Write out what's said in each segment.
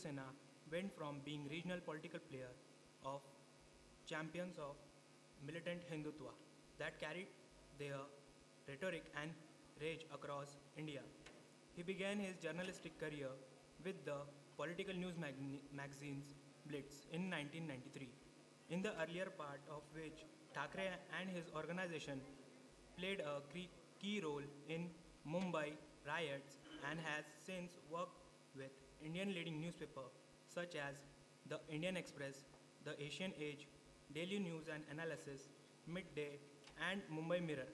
Sena went from being regional political player of champions of militant Hindutva that carried their rhetoric and rage across India. He began his journalistic career with the political news magazines Blitz in 1993, in the earlier part of which Thackeray and his organization played a key role in Mumbai riots and has since worked with Indian leading newspapers such as the Indian Express, the Asian Age, Daily News and Analysis, Midday, and Mumbai Mirror,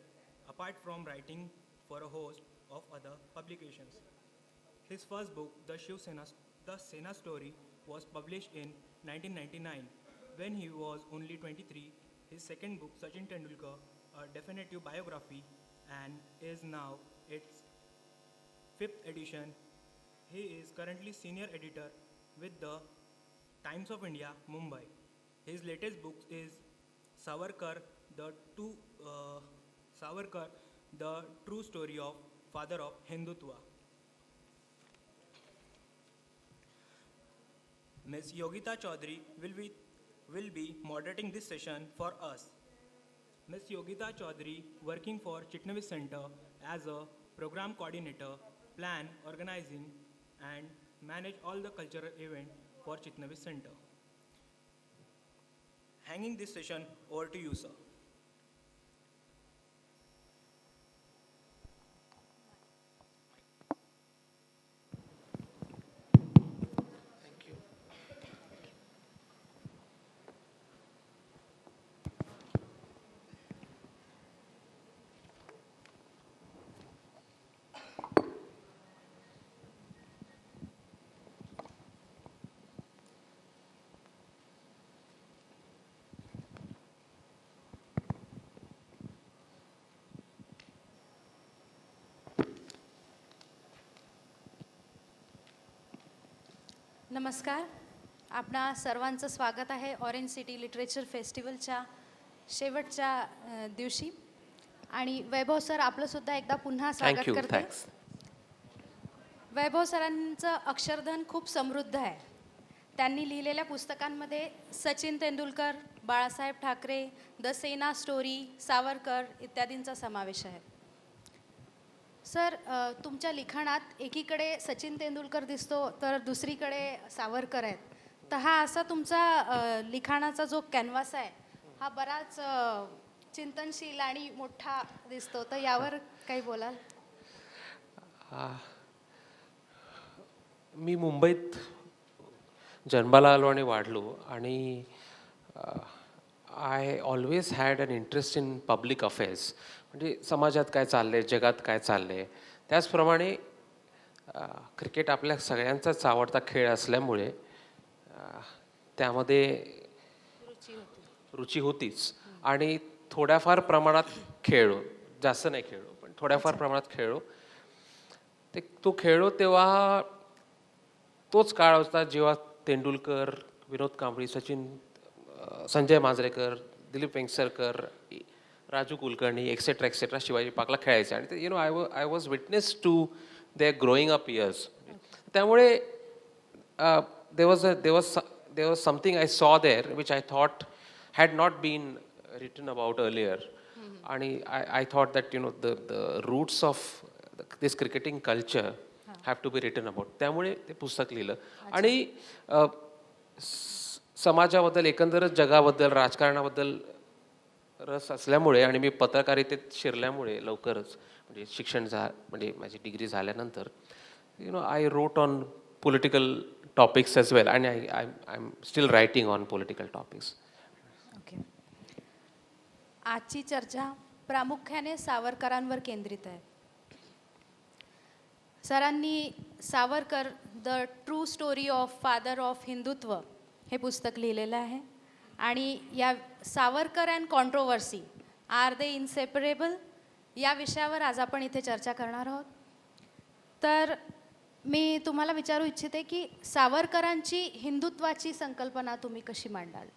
apart from writing for a host of other publications. His first book, The Sena Story, was published in 1999 when he was only 23. His second book, Sachin Tendulkar, a definitive biography, and is now its fifth edition. He is currently senior editor with the Times of India, Mumbai. His latest book is Savarkar, the two, uh, Savarkar, the true story of father of Hindutva. Ms. Yogita Chaudhary will be moderating this session for us. Ms. Yogita Chaudhary, working for Chitnavis Center as a program coordinator, plan, organizing, and manage all the cultural event for Chitnavis Center. Hanging this session over to you, sir. Thank you. नमस्कार. आपणा सर्वांचं स्वागत आहे orange city literature फेस्टिवलच्या शेवटच्या दिवशी. आणि वैभव sir आपलंसुद्धा एकदा पुन्हा Thank स्वागत you. करते. Thanks. वैभव सरांचं अक्षरधन खूप समृद्ध आहे. त्यांनी लिहिलेल्या पुस्तकांमध्ये सचिन तेंडुलकर, बाळासाहेब ठाकरे, द सेना स्टोरी, सावरकर इत्यादींचा समावेश आहे. सर, तुमच्या लिखाणात एकीकडे सचिन तेंडुलकर दिसतो तर दुसरीकडे सावरकर आहेत. तर हा असा तुमचा लिखाणाचा जो कॅनव्हास आहे हा बराच चिंतनशील आणि मोठा दिसतो. तर यावर काही बोलाल? मी मुंबईत जन्माला आलो आणि वाढलो आणि I always had an interest in public affairs. म्हणजे समाजात काय चाललं आहे, जगात काय चाललं आहे. त्याचप्रमाणे क्रिकेट आपल्या सगळ्यांचाच आवडता खेळ असल्यामुळे त्यामध्ये रुची होतीच. आणि थोड्याफार प्रमाणात खेळलो, जास्त नाही खेळलो पण थोड्याफार प्रमाणात खेळलो. तो खेळलो तेव्हा तोच काळ होता जेव्हा तेंडुलकर, विनोद कांबळी, संजय मांजरेकर, दिलीप वेंगसरकर, राजू कुलकर्णी एक्सेट्रा एक्सेट्रा शिवाजी पार्कला खेळायचे. आणि ते I was witness to their growing up years. त्यामुळे there was something I saw there which I thought had not been written about earlier. And I thought that the roots of this cricketing culture have to be written about. त्यामुळे ते पुस्तक लिहिलं. आणि समाजाबद्दल, एकंदरच जगाबद्दल, राजकारणाबद्दल रस असल्यामुळे आणि मी पत्रकारितेत शिरल्यामुळे लवकरच म्हणजे म्हणजे माझी डिग्री झाल्यानंतर I wrote on political topics as well. आणि I am still writing on political topics. Okay. आजची चर्चा प्रामुख्याने सावरकरांवर केंद्रित आहे. सरांनी Savarkar the true story of father of Hindutva हे पुस्तक लिहिलेलं आहे. आणि या Savarkar and controversy are they inseparable या विषयावर आज आपण इथे चर्चा करणार आहोत. तर मी तुम्हाला विचारू इच्छिते की सावरकरांची हिंदुत्वाची संकल्पना तुम्ही कशी मांडाल?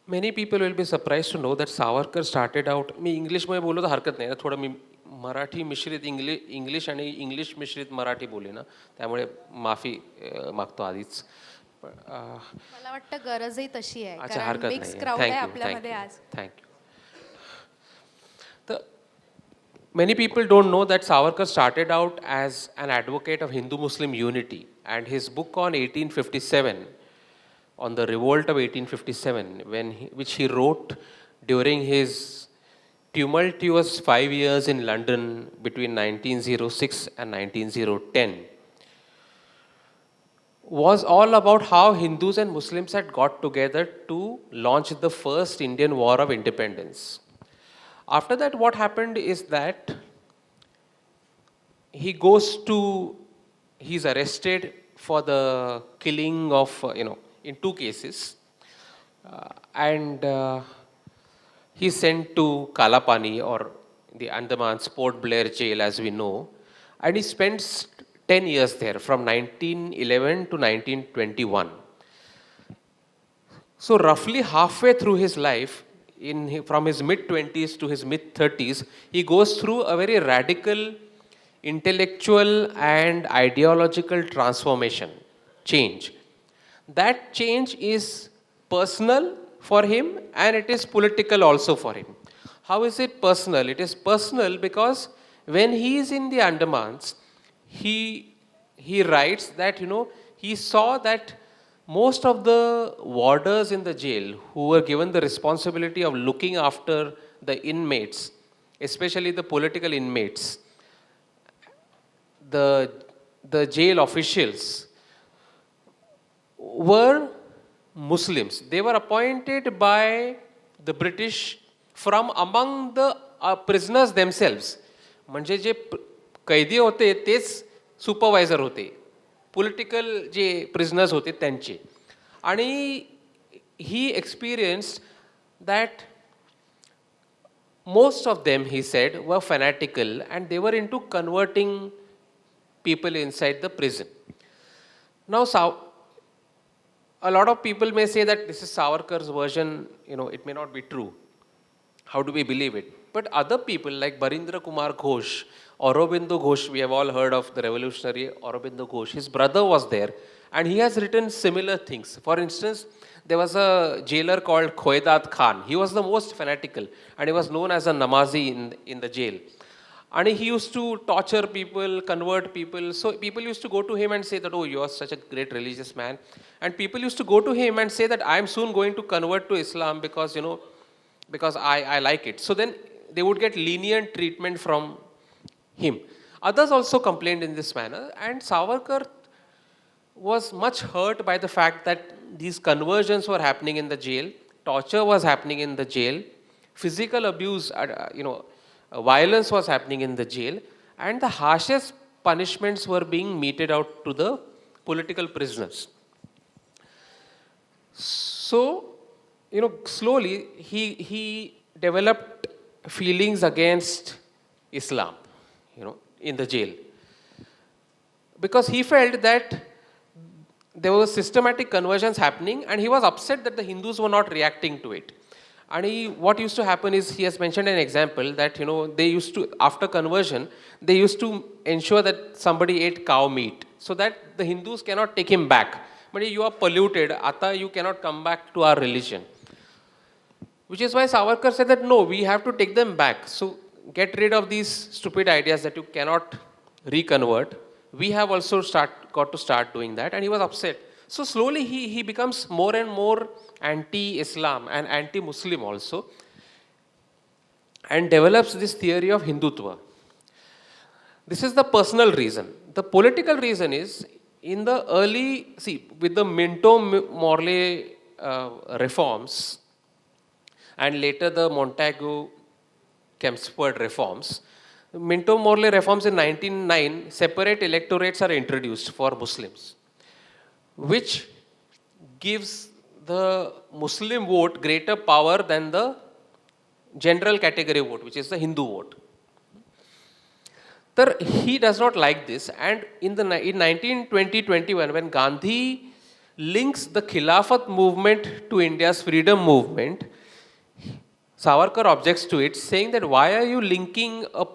Many people will be surprised to know that Savarkar started out, मी इंग्लिशमध्ये बोललो तर हरकत नाही, थोडं मी मराठी मिश्रित इंग्लिश आणि इंग्लिश मिश्रित मराठी बोली ना, त्यामुळे माफी मागतो आधीच. मला वाटतं गरजही तशी आहे, अच्छा, कारण हरकत मिक्स नाही. क्राऊड आहे आपल्यामध्ये आज. थँक्यू. तर many people don't know that Savarkar started out as an advocate of Hindu-Muslim unity, and his book on 1857, on the revolt of 1857, which he wrote during his tumultuous 5 years in London between 1906 and 1910, was all about how Hindus and Muslims had got together to launch the first Indian War of Independence. After that, what happened is that he's arrested for the killing of, in 2 cases. And he's sent to Kalapani, or the Andaman's Port Blair jail, as we know. And he spends 10 years there, from 1911 to 1921. So roughly halfway through his life, from his mid-20s to his mid-30s, he goes through a very radical intellectual and ideological transformation, change. That change is personal for him, and it is political also for him. How is it personal? It is personal because when he is in the Andamans, he writes that, he saw that most of the warders in the jail who were given the responsibility of looking after the inmates, especially the political inmates, the jail officials, were Muslims. They were appointed by the British from among the prisoners themselves. म्हणजे जे कैदी होते तेच supervisor होते, political जे prisoners होते त्यांचे. आणि he experienced that most of them, he said, were fanatical, and they were into converting people inside the prison. Now, a lot of people may say that this is Savarkar's version, it may not be true. How do we believe it? But other people like Barindra Kumar Ghosh, Aurobindo Ghosh, we have all heard of the revolutionary Aurobindo Ghosh. His brother was there, and he has written similar things. For instance, there was a jailer called Khoedat Khan. He was the most fanatical, and he was known as a Namazi in the jail. And he used to torture people, convert people. So people used to go to him and say that, oh, you are such a great religious man. And people used to go to him and say that I am soon going to convert to Islam because, because I like it. So then they would get lenient treatment from him. Others also complained in this manner. And Savarkar was much hurt by the fact that these conversions were happening in the jail, torture was happening in the jail, physical abuse, violence was happening in the jail, and the harshest punishments were being meted out to the political prisoners. So, slowly he developed feelings against Islam, in the jail, because he felt that there were systematic conversions happening, and he was upset that the Hindus were not reacting to it. And what used to happen is, he has mentioned an example that, they used to, after conversion, they used to ensure that somebody ate cow meat, so that the Hindus cannot take him back. But you are polluted, ata you cannot come back to our religion. Which is why Savarkar said that, no, we have to take them back. So get rid of these stupid ideas that you cannot reconvert. We have also got to start doing that, and he was upset. So slowly he becomes more and more anti-Islam and anti-Muslim also, and develops this theory of Hindutva. This is the personal reason. The political reason is, in the early, with the Minto-Morley reforms, and later the Montagu-Kempsford reforms, Minto-Morley reforms in 1909, separate electorates are introduced for Muslims, which gives the Muslim vote greater power than the general category vote, which is the Hindu vote. He does not like this, and in 1920-21, when Gandhi links the Khilafat movement to India's freedom movement, Savarkar objects to it, saying that why are you linking a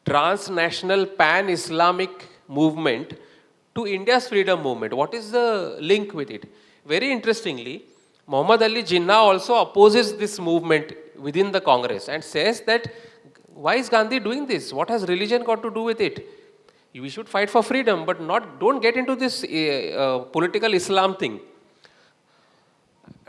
transnational pan-Islamic movement to India's freedom movement? What is the link with it? Very interestingly, Muhammad Ali Jinnah also opposes this movement within the Congress and says that why is Gandhi doing this? What has religion got to do with it? We should fight for freedom, but don't get into this political Islam thing.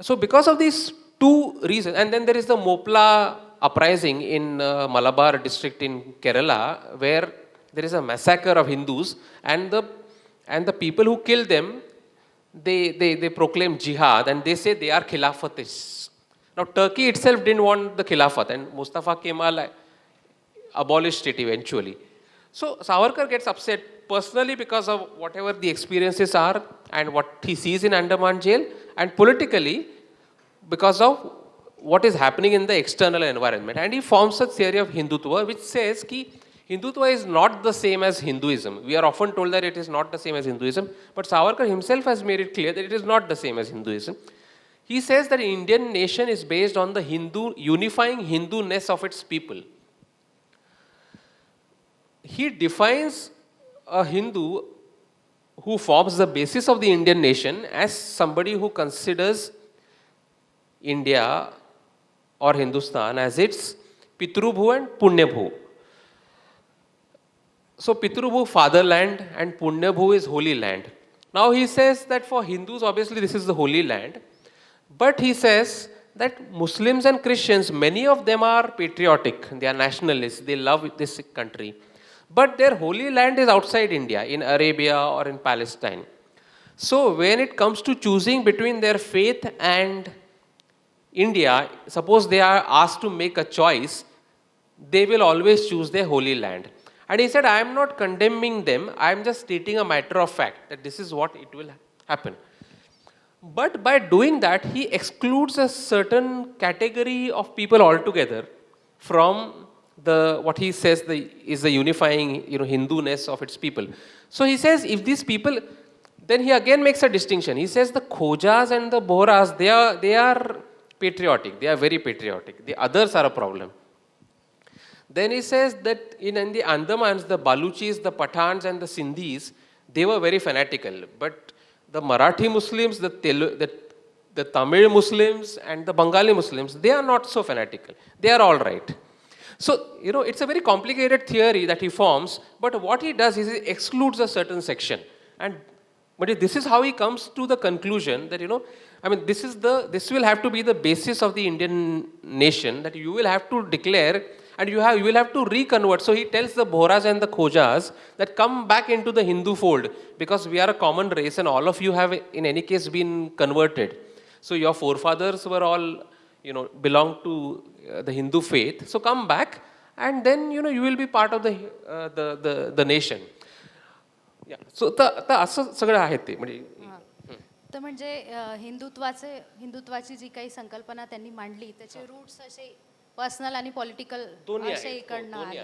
So because of these two reasons, and then there is the Mopla uprising in Malabar district in Kerala, where there is a massacre of Hindus, and the people who killed them, they proclaim jihad, and they say they are khilafatists. Now Turkey itself didn't want the khilafat, and Mustafa Kemal abolished it eventually. So Savarkar gets upset personally because of whatever the experiences are and what he sees in Andaman jail, and politically because of what is happening in the external environment. And he forms a theory of Hindutva which says that Hindutva is not the same as Hinduism. We are often told that it is not the same as Hinduism, but Savarkar himself has made it clear that it is not the same as Hinduism. He says that Indian nation is based on the unifying Hindu-ness of its people. He defines a Hindu who forms the basis of the Indian nation as somebody who considers India or Hindustan as its Pitrubhu and Punyabhu. So Pitrubhu, fatherland, and Punyabhu is holy land. Now he says that for Hindus, obviously this is the holy land. But he says that Muslims and Christians, many of them are patriotic, they are nationalists, they love this country. But their holy land is outside India, in Arabia or in Palestine. So when it comes to choosing between their faith and India, suppose they are asked to make a choice, they will always choose their holy land. And he said, I am not condemning them, I am just stating a matter of fact, that this is what it will happen. But by doing that, he excludes a certain category of people altogether from what he says is the unifying Hindu-ness of its people. So he says, if these people, then he again makes a distinction. He says the Khojas and the Bohras, they are patriotic, they are very patriotic. The others are a problem. Then he says that in the Andamans, the Baluchis, the Pathans and the Sindhis, they were very fanatical. But the Marathi Muslims, the Tamil Muslims and the Bengali Muslims, they are not so fanatical. They are all right. So, it's a very complicated theory that he forms, but what he does is he excludes a certain section. But this is how he comes to the conclusion that, this will have to be the basis of the Indian nation, that you will have to declare and you will have to reconvert. So he tells the Bohras and the Khojas that come back into the Hindu fold because we are a common race and all of you have in any case been converted. So your forefathers were all, belong to the Hindu faith. So come back and then, you will be part of the nation. Yeah. So असं सगळं आहे ते म्हणजे तर म्हणजे हिंदुत्वाची जी काही संकल्पना त्यांनी मांडली त्याचे रूट्स असे पर्सनल आणि पॉलिटिकल असे इकडनं आले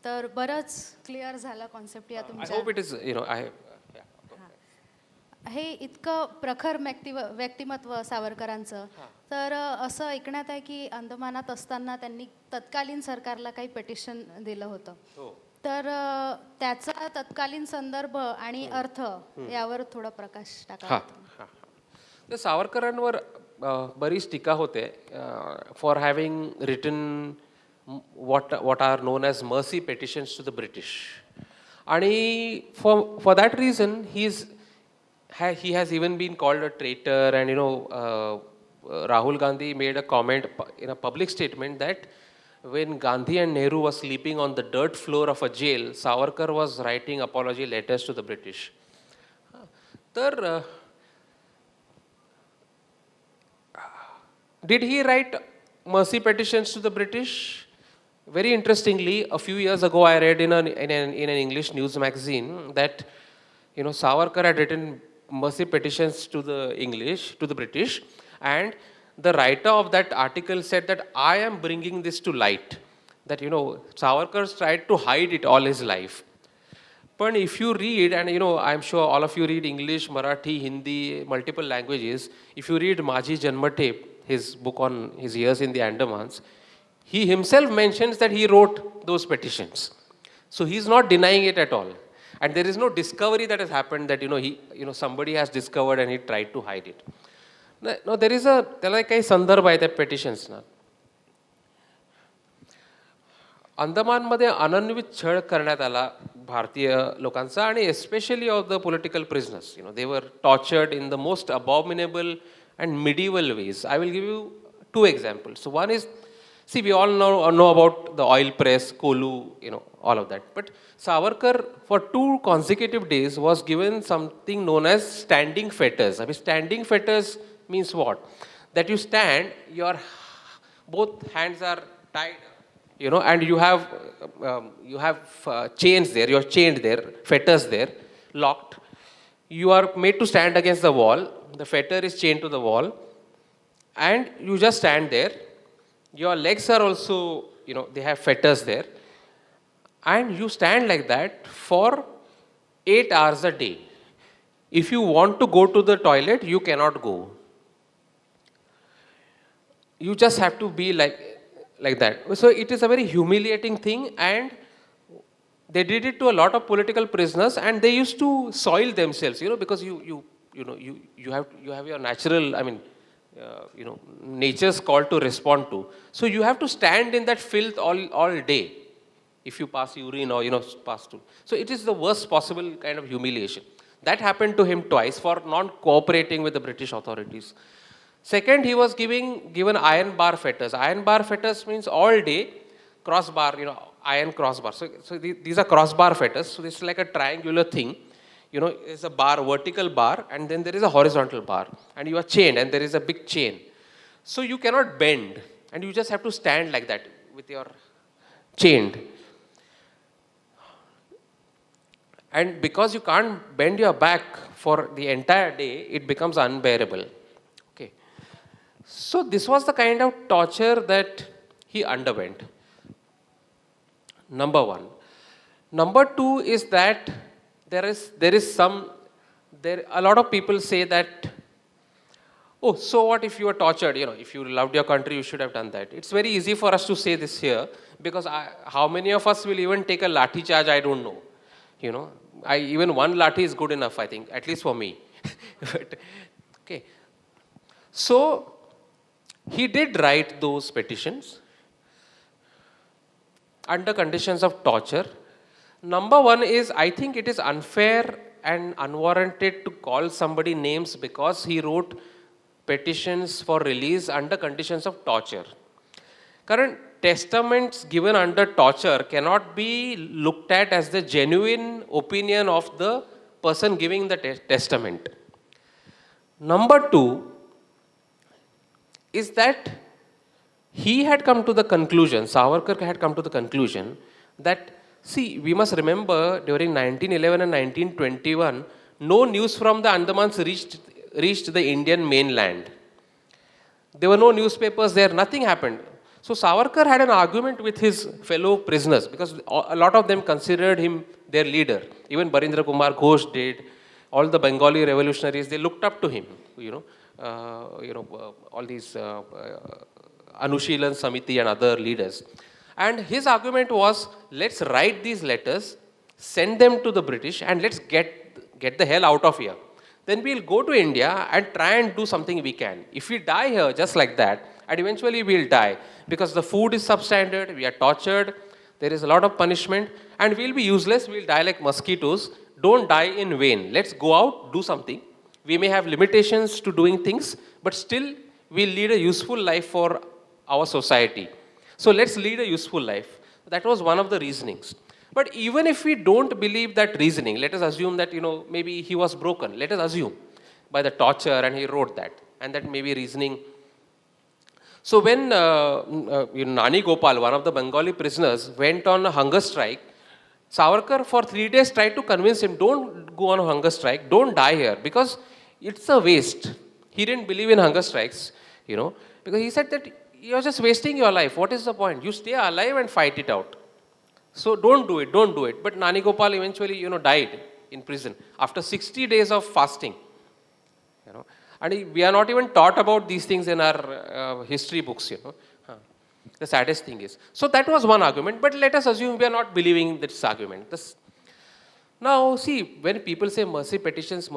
तर बरंच क्लिअर झाला कॉन्सेप्ट या तुमच्या. I hope it is, हे इतकं प्रखर व्यक्तिमत्व सावरकरांचं तर असं ऐकण्यात आहे की अंदमानात असताना त्यांनी तत्कालीन सरकारला काही पिटिशन दिलं होतं. तर त्याचा तत्कालीन संदर्भ आणि अर्थ यावर थोडा प्रकाश टाका. तर सावरकरांवर बरीच टीका होते for having written what are known as mercy petitions to the British. आणि for that reason he has even been called a traitor, and Rahul Gandhi made a comment in a public statement that when Gandhi and Nehru were sleeping on the dirt floor of a jail, Savarkar was writing apology letters to the British. Did he write mercy petitions to the British? Very interestingly, a few years ago I read in an English news magazine that Savarkar had written mercy petitions to the British, and the writer of that article said that I am bringing this to light, that Savarkar tried to hide it all his life. But if you read, and I'm sure all of you read English, Marathi, Hindi, multiple languages. If you read Maji Janmatep, his book on his years in the Andamans, he himself mentions that he wrote those petitions. So he's not denying it at all. And there is no discovery that has happened that, somebody has discovered and he tried to hide it. No, त्याला काही संदर्भ आहे त्या petitions ना. अंदमानमध्ये अनन्वित छळ करण्यात आला भारतीय लोकांचा आणि especially of the political prisoners. They were tortured in the most abominable and medieval ways. I will give you 2 examples. So one is, see, we all know about the oil press, Kolu, all of that. But Savarkar, for 2 consecutive days, was given something known as standing fetters. I mean, standing fetters means what? That you stand, your both hands are tied, and you have chains there. You're chained there, fetters there, locked. You are made to stand against the wall. The fetter is chained to the wall, and you just stand there. Your legs are also, they have fetters there. And you stand like that for 8 hours a day. If you want to go to the toilet, you cannot go. You just have to be like that. So it is a very humiliating thing, and they did it to a lot of political prisoners, and they used to soil themselves, because you have your natural, nature's call to respond to. So you have to stand in that filth all day if you pass urine or pass through. So it is the worst possible kind of humiliation. That happened to him twice for not cooperating with the British authorities. Second, he was given iron bar fetters. Iron bar fetters means all day crossbar, iron crossbar. So these are crossbar fetters. So this is like a triangular thing. It's a bar, vertical bar, and then there is a horizontal bar. And you are chained, and there is a big chain. So you cannot bend, and you just have to stand like that with your chained. And because you can't bend your back for the entire day, it becomes unbearable. Okay. So this was the kind of torture that he underwent. Number 1. Number 2 is that a lot of people say that, oh, so what if you were tortured? If you loved your country, you should have done that. It's very easy for us to say this here, because how many of us will even take a lathi charge? I don't know. Even one lathi is good enough, I think, at least for me. But, okay. So he did write those petitions under conditions of torture. Number 1 is, I think it is unfair and unwarranted to call somebody names because he wrote petitions for release under conditions of torture. Current testaments given under torture cannot be looked at as the genuine opinion of the person giving the testament. Number 2 is that he had come to the conclusion, Savarkar had come to the conclusion that, see, we must remember during 1911 and 1921, no news from the Andamans reached the Indian mainland. There were no newspapers there, nothing happened. So Savarkar had an argument with his fellow prisoners because a lot of them considered him their leader. Even Barindra Kumar Ghosh did. All the Bengali revolutionaries, they looked up to him. All these Anushilan Samiti and other leaders. And his argument was, let's write these letters, send them to the British, and let's get the hell out of here. Then we'll go to India and try and do something we can. If we die here just like that, and eventually we'll die, because the food is substandard, we are tortured, there is a lot of punishment, and we'll be useless, we'll die like mosquitoes. Don't die in vain. Let's go out, do something. We may have limitations to doing things, but still we'll lead a useful life for our society. So let's lead a useful life. That was one of the reasonings. But even if we don't believe that reasoning, let us assume that, maybe he was broken. Let us assume by the torture and he wrote that. And that maybe reasoning. So when Nani Gopal, one of the Bengali prisoners, went on a hunger strike, Savarkar for 3 days tried to convince him, don't go on a hunger strike, don't die here, because it's a waste. He didn't believe in hunger strikes, because he said that you're just wasting your life. What is the point? You stay alive and fight it out. So don't do it, don't do it. But Nani Gopal eventually, died in prison after 60 days of fasting. And we are not even taught about these things in our history books. Huh. The saddest thing is. So that was one argument, but let us assume we are not believing this argument. Now, see, when people say mercy petitions,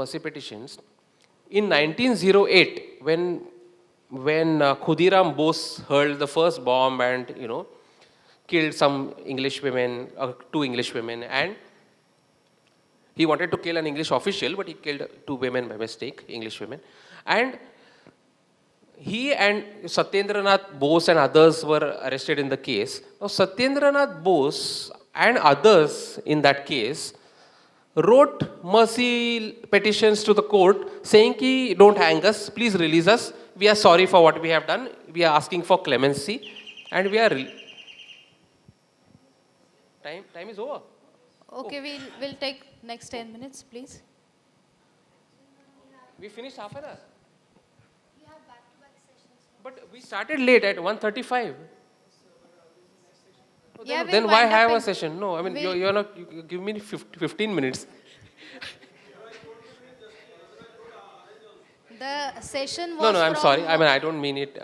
in 1908, when Khudiram Bose hurled the first bomb and, killed some English women, 2 English women, and he wanted to kill an English official, but he killed 2 women by mistake, English women. And he and Satyendranath Bose and others were arrested in the case. Now, Satyendranath Bose and others in that case wrote mercy petitions to the court saying ki don't hang us, please release us, we are sorry for what we have done, we are asking for clemency, and we are time is over. Okay, we'll take next 10 minutes, please. We finished half an hour. But we started late at 1:35. Yeah, Then we'll why wind up have a in- session? No, I mean, we'll- you give me 15 minutes. The session was No, I'm from- sorry. I mean, I don't mean it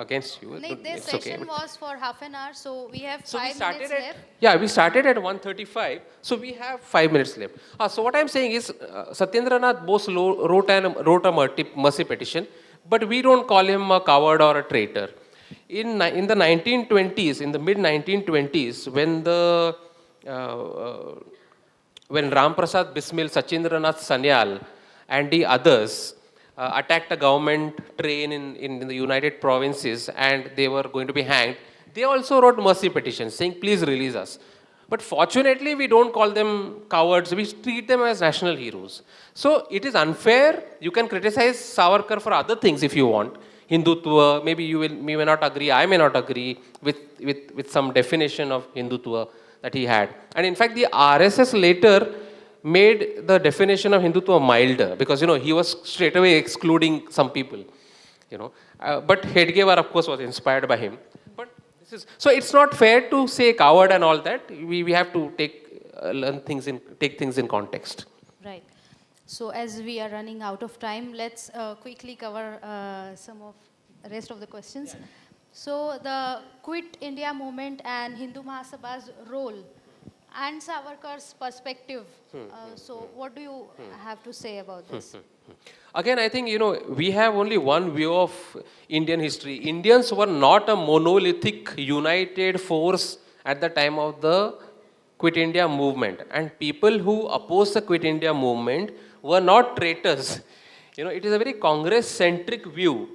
against you. No, this It's okay. session was for half an hour, so we have So we 5 started minutes at left. we started at 1:35. So we have 5 minutes left. So what I'm saying is, Satyendranath Bose wrote a mercy petition, but we don't call him a coward or a traitor. In the 1920s, in the mid 1920s, when Ram Prasad Bismil, Sachindranath Sanyal, and the others attacked a government train in the United Provinces and they were going to be hanged, they also wrote mercy petitions saying, please release us. But fortunately, we don't call them cowards, we treat them as national heroes. So it is unfair. You can criticize Savarkar for other things if you want. Hindutva, maybe you may not agree, I may not agree with some definition of Hindutva that he had. And in fact, the RSS later made the definition of Hindutva milder because, he was straight away excluding some people, But Hedgewar, of course, was inspired by him. But so it's not fair to say coward and all that. We have to take things in context. Right. So as we are running out of time, let's quickly cover some of the rest of the questions. So the Quit India movement and Hindu Mahasabha's role and Savarkar's perspective. So what do you have to say about this? Again, I think, we have only one view of Indian history. Indians were not a monolithic, united force at the time of the Quit India movement. And people who opposed the Quit India movement were not traitors. It is a very Congress-centric view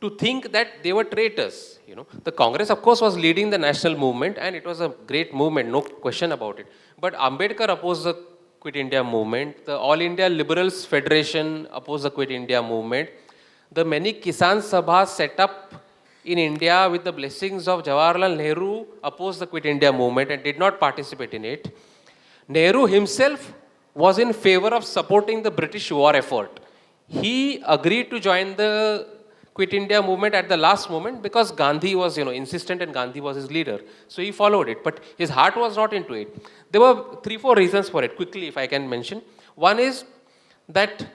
to think that they were traitors. The Congress, of course, was leading the national movement and it was a great movement, no question about it. But Ambedkar opposed the Quit India movement. The All India Liberals Federation opposed the Quit India movement. The many Kisan Sabhas set up in India with the blessings of Jawaharlal Nehru opposed the Quit India movement and did not participate in it. Nehru himself was in favor of supporting the British war effort. He agreed to join the Quit India movement at the last moment because Gandhi was, insistent and Gandhi was his leader. So he followed it, but his heart was not into it. There were 3-4 reasons for it, quickly if I can mention. One is that,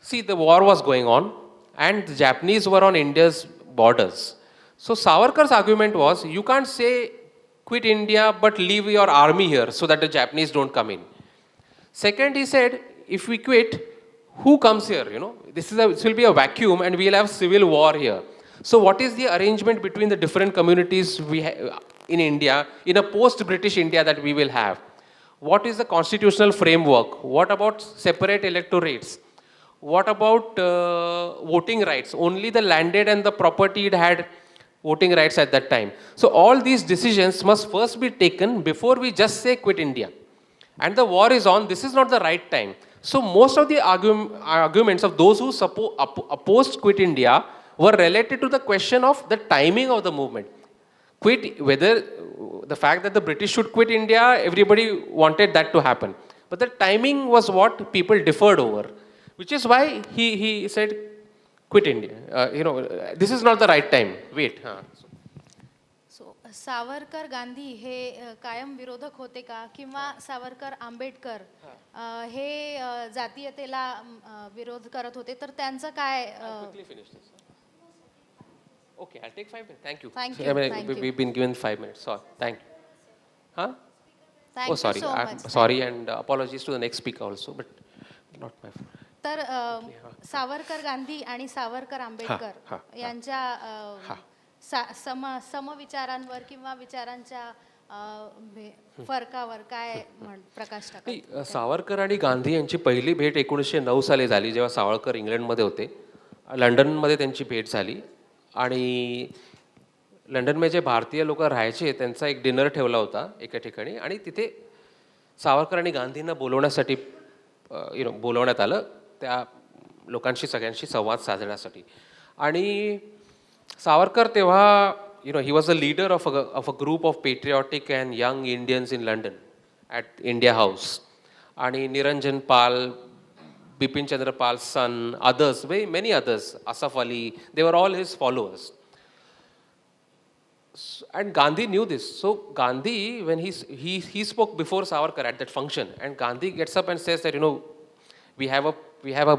see, the war was going on and the Japanese were on India's borders. So Savarkar's argument was, you can't say quit India but leave your army here so that the Japanese don't come in. Second, he said, if we quit, who comes here? This will be a vacuum and we'll have civil war here. So what is the arrangement between the different communities in India, in a post-British India that we will have? What is the constitutional framework? What about separate electorates? What about voting rights? Only the landed and the propertied had voting rights at that time. So all these decisions must first be taken before we just say quit India. And the war is on, this is not the right time. So most of the arguments of those who opposed Quit India were related to the question of the timing of the movement. Whether the fact that the British should quit India, everybody wanted that to happen. But the timing was what people differed over, which is why he said quit India. This is not the right time. Wait. So Savarkar Gandhi हे कायम विरोधक होते का, किंवा सावरकर आंबेडकर हे जातीयतेला विरोध करत होते, तर त्यांचं काय? Quickly finish this. Okay, I'll take 5 minutes. Thank you. Thank So, you, I mean, thank you. we've been given 5 minutes. Sorry. Thank you. Huh? Thank Oh, you sorry. so I'm much. sorry and apologies to the next speaker also, but not my fault. तर सावरकर गांधी आणि सावरकर हा. आंबेडकर यांच्या समविचारांवर किंवा विचारांच्या फरकावर काय प्रकाश टाका? नाही, सावरकर आणि गांधी यांची पहिली भेट 1909 साली झाली, जेव्हा सावरकर इंग्लंडमध्ये होते. लंडनमध्ये त्यांची भेट झाली आणि लंडनमध्ये जे भारतीय लोक राहायचे त्यांचा एक डिनर ठेवला होता एका ठिकाणी, आणि तिथे सावरकर आणि गांधींना बोलवण्यासाठी बोलवण्यात आलं, त्या लोकांशी सगळ्यांशी संवाद साधण्यासाठी. आणि सावरकर तेव्हा he was a leader of a group of patriotic and young Indians in London at India House. आणि निरंजन पाल, Bipin Chandra Pal's son, others, many others, Asaf Ali, they were all his followers. And Gandhi knew this. So Gandhi, when he spoke before Savarkar at that function, and Gandhi gets up and says that, we have a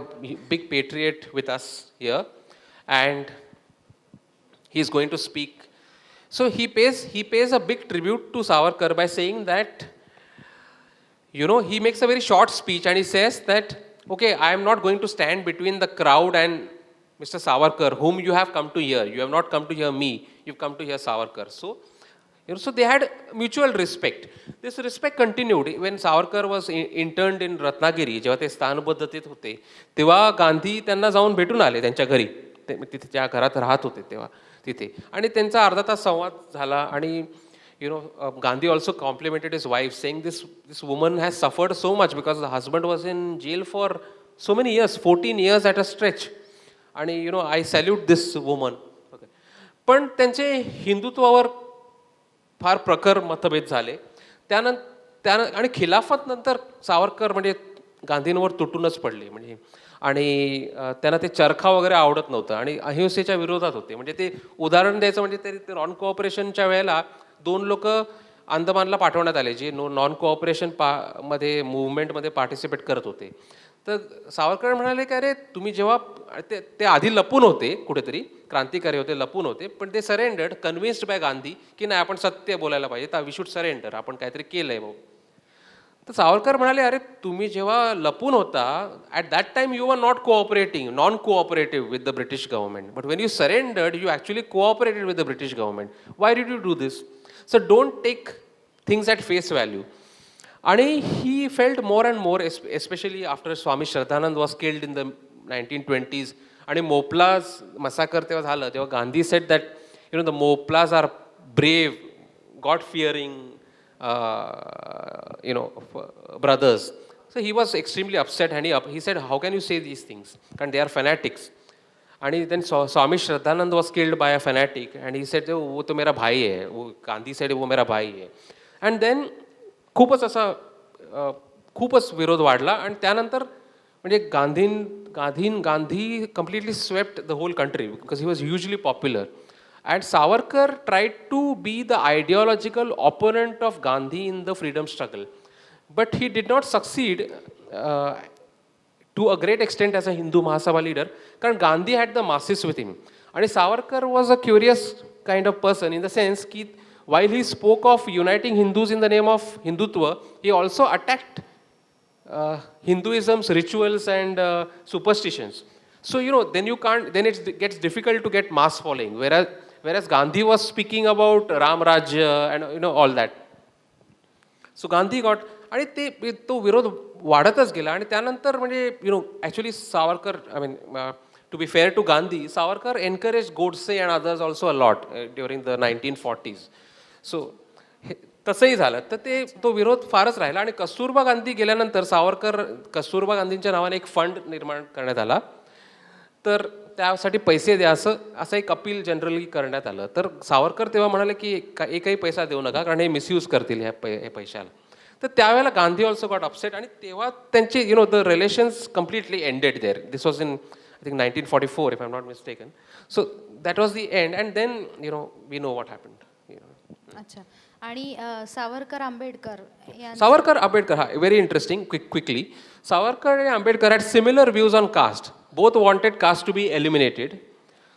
big patriot with us here, and he's going to speak. So he pays a big tribute to Savarkar by saying that, he makes a very short speech and he says that, okay, I am not going to stand between the crowd and Mr. Savarkar, whom you have come to hear. You have not come to hear me, you've come to hear Savarkar. So, so they had mutual respect. This respect continued when Savarkar was interned in Ratnagiri. जेव्हा ते स्थानबद्धतेत होते, तेव्हा गांधी त्यांना जाऊन भेटून आले त्यांच्या घरी. तिथे त्या घरात राहत होते तेव्हा तिथे, आणि त्यांचा अर्धा तास संवाद झाला. आणि Gandhi also complimented his wife, saying this woman has suffered so much because the husband was in jail for so many years, 14 years at a stretch. आणि I salute this woman. पण त्यांचे हिंदुत्वावर फार प्रखर मतभेद झाले. त्यानंतर आणि खिलाफत नंतर सावरकर म्हणजे गांधींवर तुटूनच पडले. म्हणजे आणि त्यांना ते चरखा वगैरे आवडत नव्हतं आणि अहिंसेच्या विरोधात होते. म्हणजे ते उदाहरण द्यायचं म्हणजे ते नॉन कोऑपरेशनच्या वेळेला 2 लोक अंदमानला पाठवण्यात आले, जे नॉन कोऑपरेशन मध्ये मुवमेंटमध्ये पार्टिसिपेट करत होते. तर सावरकर म्हणाले की अरे तुम्ही जेव्हा ते आधी लपून होते, कुठेतरी क्रांतिकारी होते, लपून होते, पण ते सरेंडर्ड, कन्व्हिन्स्ड बाय गांधी की नाही आपण सत्य बोलायला पाहिजे, तर वी शुड सरेंडर, आपण काहीतरी केलंय भाऊ. तर सावरकर म्हणाले अरे तुम्ही जेव्हा लपून होता, at that time you are not cooperating, non cooperative with the British government, but when you surrendered you actually cooperated with the British government. Why did you do this? So don't take things at face value. आणि he felt more and more, especially after Swami Shraddhanand was killed in the 1920s. आणि Moplahs massacre तेव्हा झालं, तेव्हा Gandhi said that the Moplahs are brave, god fearing brothers. So he was extremely upset and he said, how can you say these things? And they are fanatics. And then Swami Shraddhanand was killed by a fanatic and he said, वो तो मेरा भाई है. Gandhi said, वो मेरा भाई है. And then खूपच विरोध वाढला. आणि त्यानंतर म्हणजे Gandhi completely swept the whole country because he was hugely popular. And Savarkar tried to be the ideological opponent of Gandhi in the freedom struggle. But he did not succeed to a great extent as a Hindu Mahasabha leader, because Gandhi had the masses with him. And Savarkar was a curious kind of person in the sense that while he spoke of uniting Hindus in the name of Hindutva, he also attacked Hinduism's rituals and superstitions. So, then it gets difficult to get mass following. Whereas Gandhi was speaking about Ram Rajya and all that. So Gandhi got, आणि तो विरोध वाढतच गेला. आणि त्यानंतर म्हणजे actually Savarkar, I mean to be fair to Gandhi, Savarkar encourage Godse and others also a lot during the 1940s. So तसंही झालं तर तो विरोध फारच राहिला. आणि कस्तुरबा गांधी गेल्यानंतर कस्तुरबा गांधींच्या नावाने एक फंड निर्माण करण्यात आला. तर त्यासाठी पैसे द्या असं एक अपील जनरली करण्यात आलं. तर सावरकर तेव्हा म्हणाले की एकही पैसा देऊ नका, कारण हे मिसयूज करतील हे पैशाला. तर त्यावेळेला गांधी ऑल्सो गॉट अपसेट. आणि तेव्हा त्यांचे the relations completely ended there. This was in I think 1944 if I am not mistaken. So that was the end. And then we know what happened. अच्छा. आणि सावरकर आंबेडकर यांचं Savarkar, Ambedkar, very interesting, quickly. Savarkar and Ambedkar had similar views on caste. Both wanted caste to be eliminated.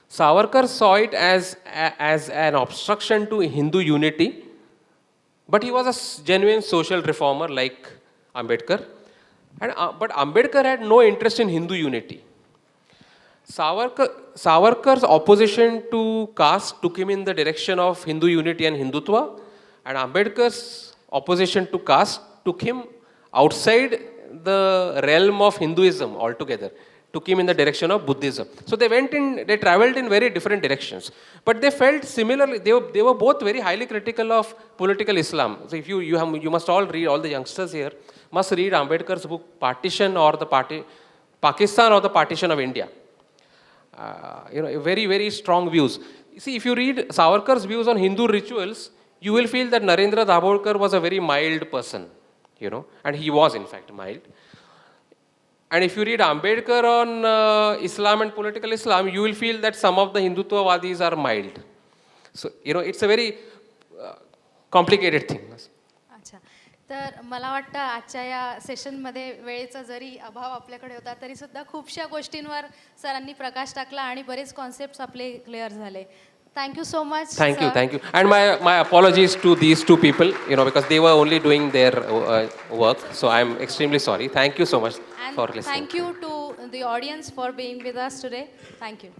Savarkar saw it as an obstruction to Hindu unity, but he was a genuine social reformer like Ambedkar. But Ambedkar had no interest in Hindu unity. Savarkar's opposition to caste took him in the direction of Hindu unity and Hindutva, and Ambedkar's opposition to caste took him outside the realm of Hinduism altogether, took him in the direction of Buddhism. So they traveled in very different directions. But they felt similarly, they were both very highly critical of political Islam. So if you must all read, all the youngsters here must read Ambedkar's book, Partition or the Pakistan or the Partition of India. Very, very strong views. See, if you read Savarkar's views on Hindu rituals, you will feel that Narendra Dabholkar was a very mild person, and he was in fact mild. And if you read Ambedkar on Islam and political Islam, you will feel that some of the Hindutva-vadis are mild. So, it's a very complicated thing. अच्छा. तर मला वाटतं आजच्या या सेशनमध्ये वेळेचा जरी अभाव आपल्याकडे होता तरी सुद्धा खूपशा गोष्टींवर सरांनी प्रकाश टाकला आणि बरेच कॉन्सेप्ट्स आपले क्लिअर झाले. Thank you so much. Thank you. And my apologies to these two people, because they were only doing their work. So I'm extremely sorry. Thank you so much for listening. Thank you to the audience for being with us today. Thank you.